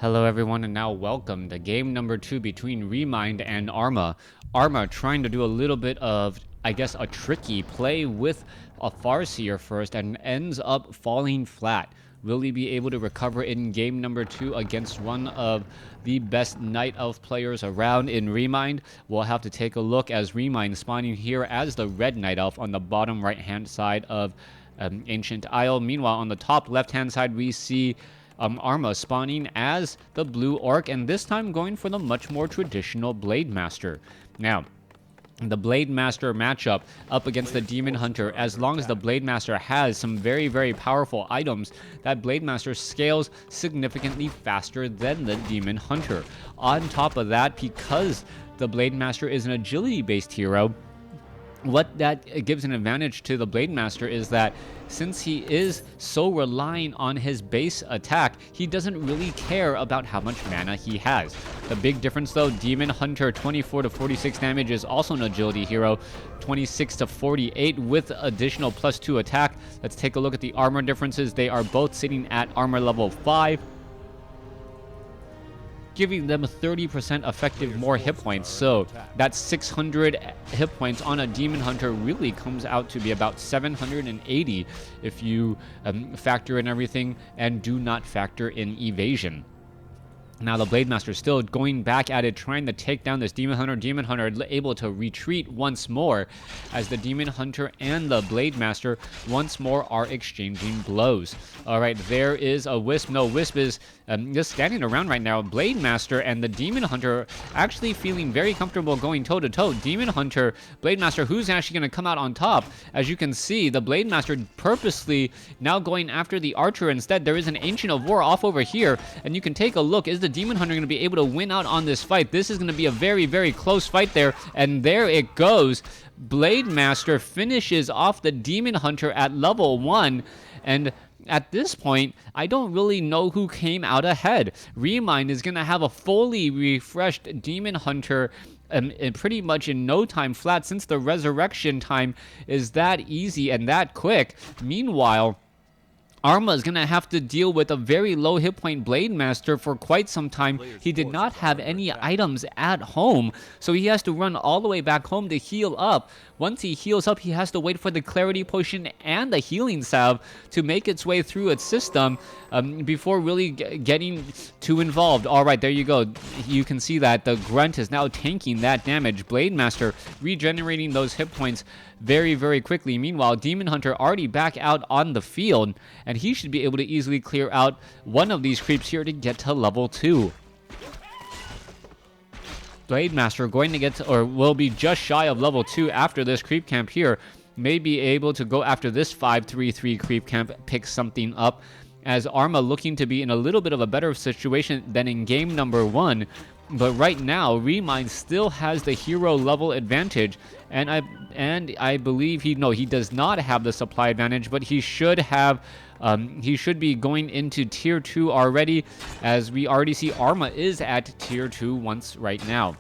Hello everyone, and now welcome to game number 2 between Remind and Arma. Arma trying to do a little bit of, I guess, a tricky play with a Farseer first and ends up falling flat. Will he be able to recover in game number 2 against one of the best Night Elf players around in Remind? We'll have to take a look as Remind spawning here as the red Night Elf on the bottom right hand side of Ancient Isle. Meanwhile, on the top left hand side we see Arma spawning as the blue orc, and this time going for the much more traditional Blade Master. Now, the Blade Master matchup up against the Demon Hunter, as long as the Blade Master has some very powerful items, that Blade Master scales significantly faster than the Demon Hunter. On top of that, because the Blade Master is an agility-based hero, what that gives an advantage to the Blade Master is that since he is so relying on his base attack, he doesn't really care about how much mana he has. The big difference though, Demon Hunter 24 to 46 damage is also an agility hero, 26 to 48 with additional +2 attack. Let's take a look at the armor differences. They are both sitting at armor level 5. Giving them 30% effective more hit points, so that 600 hit points on a Demon Hunter really comes out to be about 780 if you factor in everything and do not factor in evasion. Now the Blade Master still going back at it, trying to take down this Demon Hunter. Demon Hunter able to retreat once more as the Demon Hunter and the Blade Master once more are exchanging blows. All right, there is a Wisp. No, Wisp is just standing around right now. Blade Master and the Demon Hunter actually feeling very comfortable going toe-to-toe. Demon Hunter, Blade Master, who's actually going to come out on top? As you can see, the Blade Master purposely now going after the Archer instead. There is an Ancient of War off over here, and you can take a look. Is the Demon Hunter going to be able to win out on this fight? This is going to be a very close fight there, and there it goes. Blade Master finishes off the Demon Hunter at level 1, and at this point, I don't really know who came out ahead. Remind is going to have a fully refreshed Demon Hunter pretty much in no time flat, since the resurrection time is that easy and that quick. Meanwhile, Arma is going to have to deal with a very low hit point Blade Master for quite some time. He did not have any items at home, so he has to run all the way back home to heal up. Once he heals up, he has to wait for the Clarity Potion and the Healing Salve to make its way through its system before really getting too involved. All right, there you go. You can see that the Grunt is now tanking that damage. Blade Master regenerating those hit points very quickly. Meanwhile, Demon Hunter already back out on the field, and he should be able to easily clear out one of these creeps here to get to level 2. Blade Master going to get to, or will be just shy of level 2 after this creep camp here. May be able to go after this 5-3-3 creep camp, pick something up, as Arma looking to be in a little bit of a better situation than in game number 1. But right now, Remind still has the hero level advantage, and I believe he does not have the supply advantage, but he should have. He should be going into tier 2 already, as we already see Arma is at tier 2 once right now.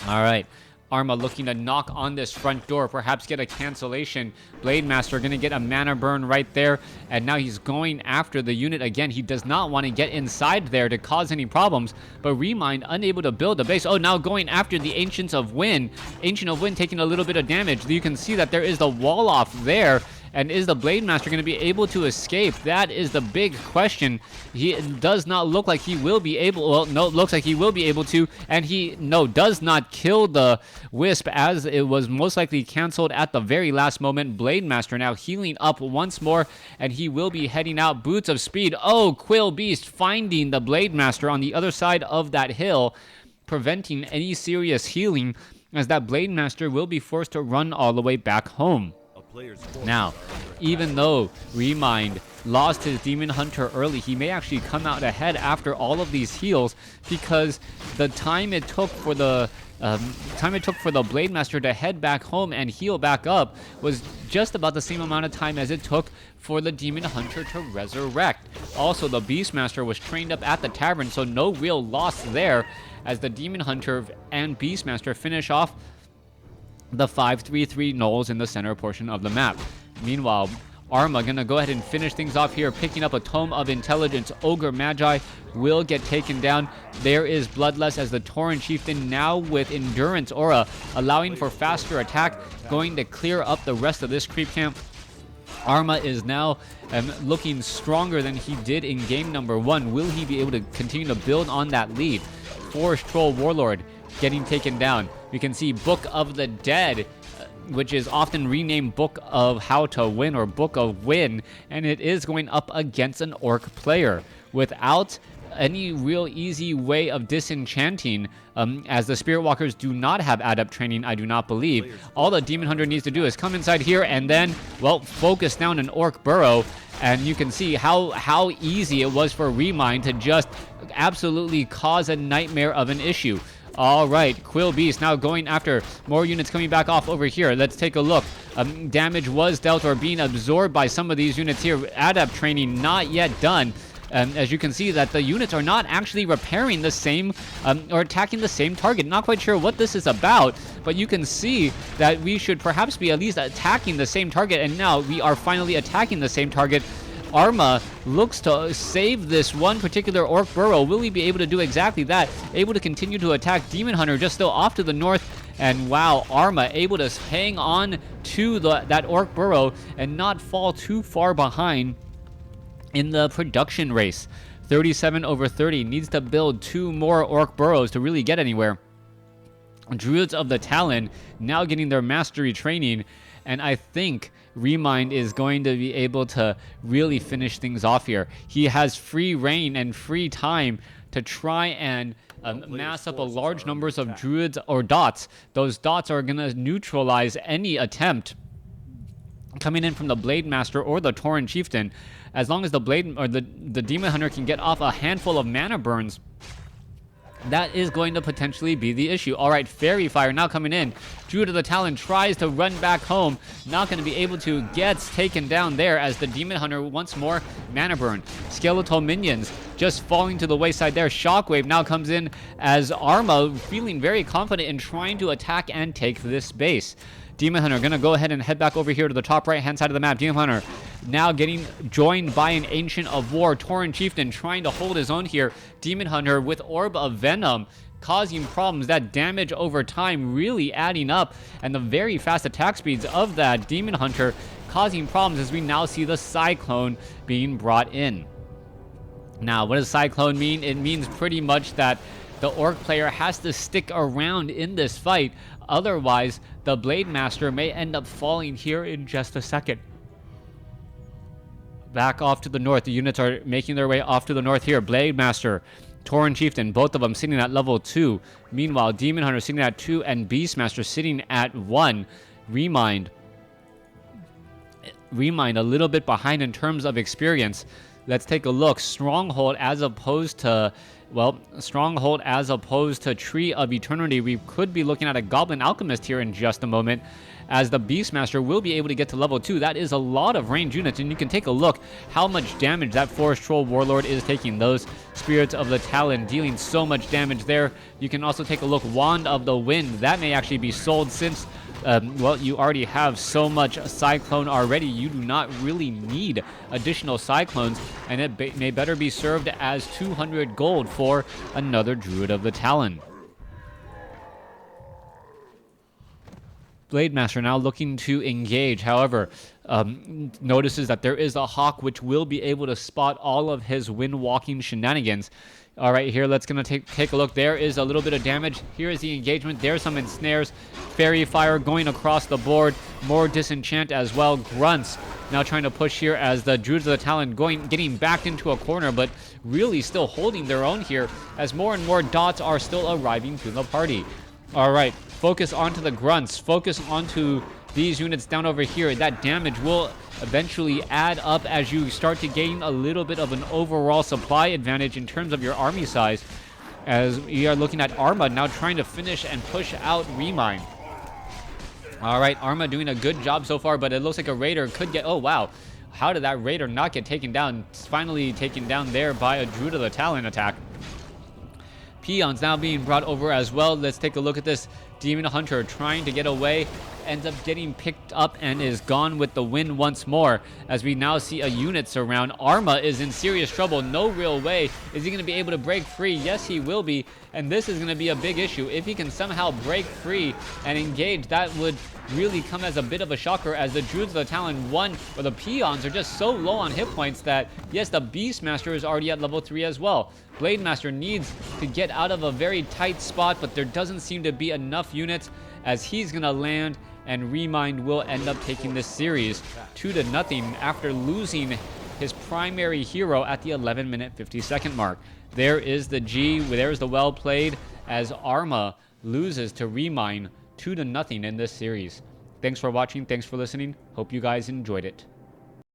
All right. Arma looking to knock on this front door, perhaps get a cancellation. Blade Master going to get a mana burn right there, and now he's going after the unit again. He does not want to get inside there to cause any problems, but Remind unable to build a base. Oh, now going after the Ancient of Wind. Ancient of Wind taking a little bit of damage. You can see that there is the wall off there. And is the Blade Master going to be able to escape? That is the big question. He does not look like he will be able. Well, no, it looks like he will be able to. And he, does not kill the Wisp, as it was most likely canceled at the very last moment. Blade Master now healing up once more, and he will be heading out. Boots of Speed. Oh, Quill Beast finding the Blade Master on the other side of that hill, preventing any serious healing, as that Blade Master will be forced to run all the way back home. Now, even though Remind lost his Demon Hunter early, he may actually come out ahead after all of these heals, because the time it took for the Blade Master to head back home and heal back up was just about the same amount of time as it took for the Demon Hunter to resurrect. Also, the Beastmaster was trained up at the tavern, so no real loss there, as the Demon Hunter and Beastmaster finish off the 5-3-3 knolls in the center portion of the map. Meanwhile, Arma gonna go ahead and finish things off here, picking up a Tome of Intelligence. Ogre Magi will get taken down. There is Bloodlust as the Tauren Chieftain now with Endurance Aura, allowing for faster attack, going to clear up the rest of this creep camp. Arma is now looking stronger than he did in game number 1. Will he be able to continue to build on that lead? Forest Troll Warlord getting taken down. We can see Book of the Dead, which is often renamed Book of How to Win or Book of Win, and it is going up against an Orc player without any real easy way of disenchanting, as the Spirit Walkers do not have adept training, I do not believe. All the Demon Hunter needs to do is come inside here and then, well, focus down an Orc burrow, and you can see how easy it was for Remind to just absolutely cause a nightmare of an issue. All right, Quill Beast now going after more units coming back off over here. Let's take a look. Damage was dealt or being absorbed by some of these units here. Adept training not yet done. As you can see that the units are not actually repairing the same or attacking the same target. Not quite sure what this is about, but you can see that we should perhaps be at least attacking the same target, and now we are finally attacking the same target. Arma looks to save this one particular Orc burrow. Will he be able to do exactly that? Able to continue to attack Demon Hunter just still off to the north. And wow, Arma able to hang on to that Orc burrow and not fall too far behind in the production race. 37/30, needs to build 2 more Orc burrows to really get anywhere. Druids of the Talon now getting their mastery training, and I think Remind is going to be able to really finish things off here. He has free reign and free time to try and mass up a large numbers of druids or dots. Those dots are going to neutralize any attempt coming in from the Blade Master or the Tauren Chieftain. As long as the Blade or the Demon Hunter can get off a handful of mana burns, that is going to potentially be the issue. All right, Fairy Fire now coming in. Druid of the Talon tries to run back home. Not going to be able to. Gets taken down there as the Demon Hunter once more mana burn. Skeletal minions just falling to the wayside there. Shockwave now comes in as Arma feeling very confident in trying to attack and take this base. Demon Hunter gonna go ahead and head back over here to the top right hand side of the map. Demon Hunter now getting joined by an Ancient of War. Tauren Chieftain trying to hold his own here. Demon Hunter with Orb of Venom causing problems. That damage over time really adding up, and the very fast attack speeds of that Demon Hunter causing problems as we now see the Cyclone being brought in. Now, what does Cyclone mean? It means pretty much that the Orc player has to stick around in this fight. Otherwise, the Blade Master may end up falling here in just a second. Back off to the north. The units are making their way off to the north here. Blade Master, Tauren Chieftain, both of them sitting at level 2. Meanwhile, Demon Hunter sitting at 2 and Beastmaster sitting at 1. Remind a little bit behind in terms of experience. Let's take a look. Stronghold as opposed to Tree of Eternity. We could be looking at a Goblin Alchemist here in just a moment, as the Beastmaster will be able to get to level 2. That is a lot of ranged units, and you can take a look how much damage that Forest Troll Warlord is taking. Those Spirits of the Talon dealing so much damage there. You can also take a look. Wand of the Wind, that may actually be sold since you already have so much Cyclone already. You do not really need additional Cyclones, and it may better be served as 200 gold for another Druid of the Talon. Blade Master now looking to engage. However, notices that there is a Hawk which will be able to spot all of his wind-walking shenanigans. All right, here, let's gonna take a look. There is a little bit of damage. Here is the engagement. There's some ensnares. Fairy Fire going across the board. More disenchant as well. Grunts now trying to push here as the Druids of the Talon getting backed into a corner, but really still holding their own here as more and more dots are still arriving to the party. All right, focus onto the Grunts. Focus onto these units down over here. That damage will eventually add up as you start to gain a little bit of an overall supply advantage in terms of your army size, as we are looking at Arma now trying to finish and push out Remind. All right, Arma doing a good job so far, but it looks like a Raider could get... Oh, wow. How did that Raider not get taken down? It's finally taken down there by a Druid of the Talon attack. Peons now being brought over as well. Let's take a look at this. Demon Hunter trying to get away. ends up getting picked up and is gone with the win once more, as we now see a unit surround. Arma is in serious trouble. No real way is he going to be able to break free. Yes, he will be, and this is going to be a big issue. If he can somehow break free and engage, that would really come as a bit of a shocker, as the Druids of the Talon 1, or the Peons, are just so low on hit points that, yes, the Beastmaster is already at level 3 as well. Blademaster needs to get out of a very tight spot, but there doesn't seem to be enough units, as he's going to land, and Remind will end up taking this series 2-0 after losing his primary hero at the 11-minute 50-second mark. There is the G, there's the well played, as Arma loses to Remind 2-0 in this series. Thanks for watching, thanks for listening, hope you guys enjoyed it.